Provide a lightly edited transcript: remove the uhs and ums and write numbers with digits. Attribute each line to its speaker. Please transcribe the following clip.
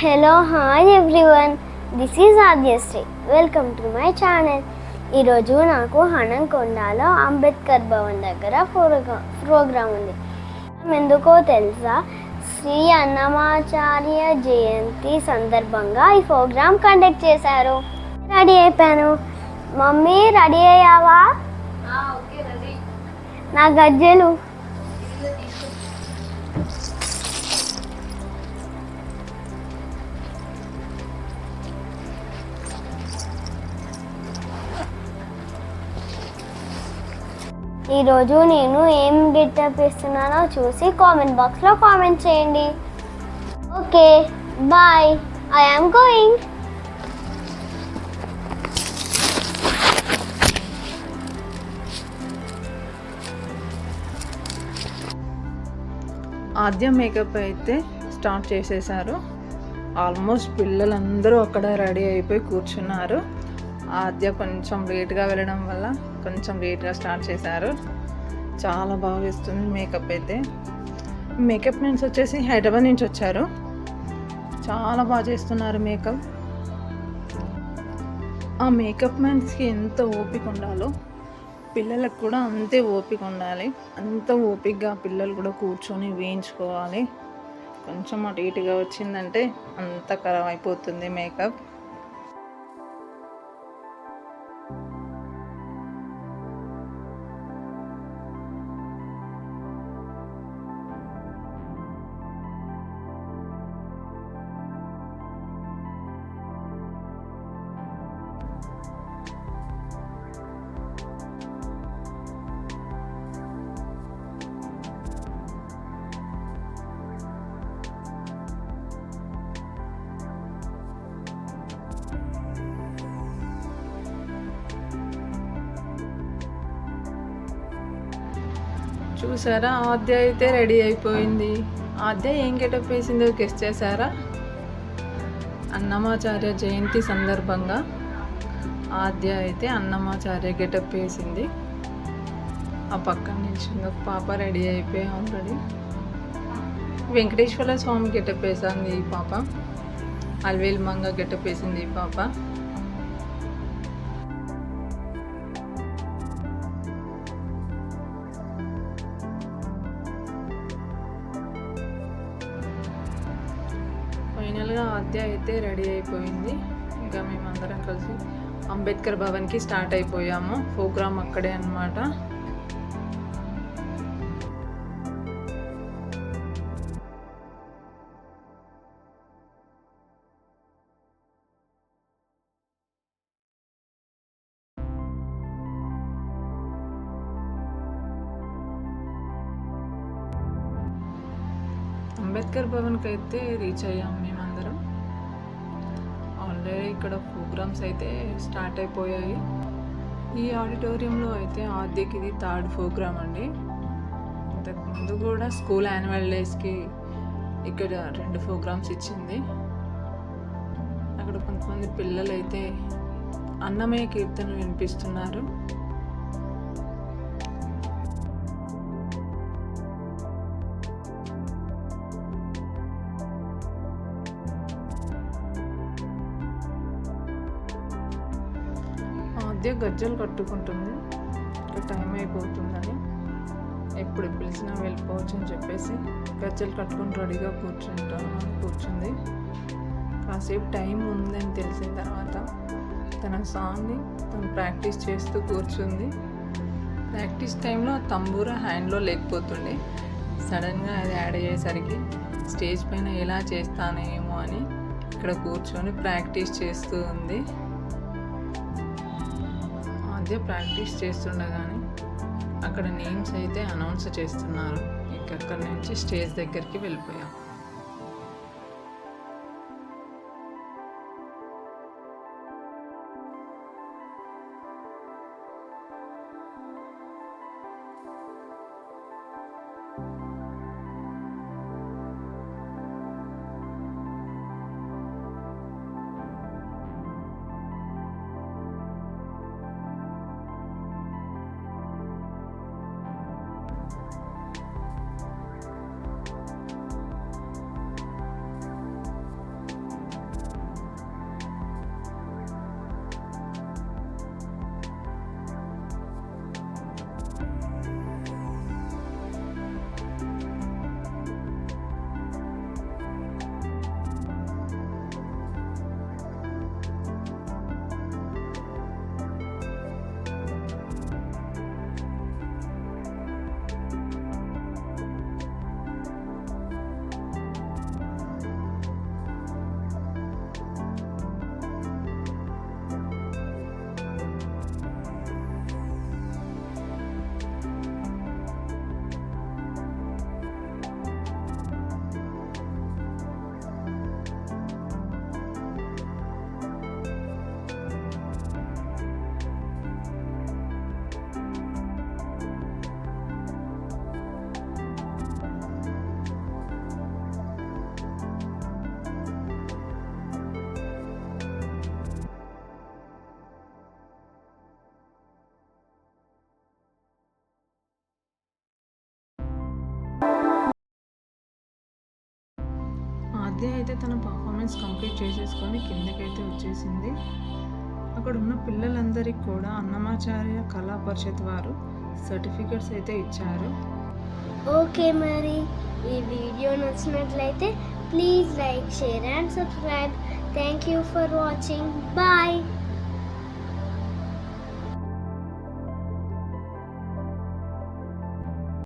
Speaker 1: Hello hi everyone, this is Adyasri. Welcome to my channel. ఈరోజు నాకు హనంకొండలో అంబేద్కర్ భవన్ దగ్గర ప్రోగ్రాం ఉంది. ఎందుకో తెలుసా? శ్రీ అన్నమాచార్య జయంతి సందర్భంగా ఈ ప్రోగ్రాం కండక్ట్ చేశారు. రెడీ అయిపోయాను. మమ్మీ రెడీ అయ్యావా? నా గజ్జెలు ఈరోజు నేను ఏం గెటప్ ఇస్తున్నానో చూసి కామెంట్ బాక్స్లో కామెంట్ చేయండి. Okay bye, I am going.
Speaker 2: Aadya makeup అయితే స్టార్ట్ చేసేసారు. ఆల్మోస్ట్ పిల్లలందరూ అక్కడ రెడీ అయిపోయి కూర్చున్నారు. ఆద్య కొంచెం లేట్గా వెళ్ళడం వల్ల కొంచెం లేట్గా స్టార్ట్ చేశారు. చాలా బాగా వేస్తుంది మేకప్ అయితే. మేకప్ మెన్స్ వచ్చేసి హైదరాబాద్ నుంచి వచ్చారు. చాలా బాగా చేస్తున్నారు మేకప్. ఆ మేకప్ మెన్స్కి ఎంత ఓపిక ఉండాలో పిల్లలకు కూడా అంతే ఓపిక ఉండాలి. అంత ఓపికగా పిల్లలు కూడా కూర్చొని వేయించుకోవాలి. కొంచెం అటు ఇటుగా వచ్చిందంటే అంత ఖరాబ్ అయిపోతుంది మేకప్. చూసారా, ఆద్య అయితే రెడీ అయిపోయింది. ఆద్య ఏం గెటప్ వేసిందో గెస్ట్ చేశారా? అన్నమాచార్య జయంతి సందర్భంగా ఆద్య అయితే అన్నమాచార్య గెటప్ వేసింది. ఆ పక్కన నుంచి ఒక పాప రెడీ అయిపోయి ఆల్రెడీ. వెంకటేశ్వర స్వామి గెటప్ వేసింది ఈ పాప. అల్వేల్ మంగ గెటప్ వేసింది ఈ పాప. ఫైనల్గా ఆద్య అయితే రెడీ అయిపోయింది. ఇంకా మేమందరం కలిసి అంబేద్కర్ భవన్కి స్టార్ట్ అయిపోయాము. ప్రోగ్రామ్ అక్కడే అన్నమాట. అంబేద్కర్ భవన్కి అయితే రీచ్ అయ్యాం మేమందరం. ఆల్రెడీ ఇక్కడ ప్రోగ్రామ్స్ అయితే స్టార్ట్ అయిపోయాయి. ఈ ఆడిటోరియంలో అయితే ఆద్యకి ఇది థర్డ్ ప్రోగ్రామ్ అండి. ఇంతకుముందు కూడా స్కూల్ యాన్యువల్ డేస్కి ఇక్కడ 2 ప్రోగ్రామ్స్ ఇచ్చింది. అక్కడ కొంతమంది పిల్లలు అయితే అన్నమయ్య కీర్తనలు వినిపిస్తున్నారు. ఆద్య గజ్జలు కట్టుకుంటుంది. ఇంకా టైం అయిపోతుందని ఎప్పుడు పిలిచినా వెళ్ళిపోవచ్చు అని చెప్పేసి గజ్జలు కట్టుకుని రెడీగా కూర్చుంది. కాసేపు టైం ఉందని తెలిసిన తర్వాత తన సాంగ్ని తను ప్రాక్టీస్ చేస్తూ కూర్చుంది. ప్రాక్టీస్ టైంలో ఆ తంబూరా హ్యాండ్లో లేకపోతుండే. సడన్గా అది యాడ్ అయ్యేసరికి స్టేజ్ పైన ఎలా చేస్తానేమో అని ఇక్కడ కూర్చొని ప్రాక్టీస్ చేస్తూ ఉంది. ప్రాక్టీస్ చేస్తుండగానే అక్కడ నేమ్స్ అయితే అనౌన్స్ చేస్తున్నారు. అక్కడి నుంచి స్టేజ్ దగ్గరికి వెళ్ళిపోయాం. ఆద్య అయితే తన పర్ఫార్మెన్స్ కంప్లీట్ చేసేసుకొని కిందకైతే వచ్చేసింది. అక్కడ ఉన్న పిల్లలందరికీ కూడా అన్నమాచార్య కళా పరిషత్ వారు సర్టిఫికెట్స్ అయితే ఇచ్చారు.
Speaker 1: ఓకే, మరి ఈ వీడియో నచ్చినట్లయితే please like, share and subscribe. Thank you for watching. Bye.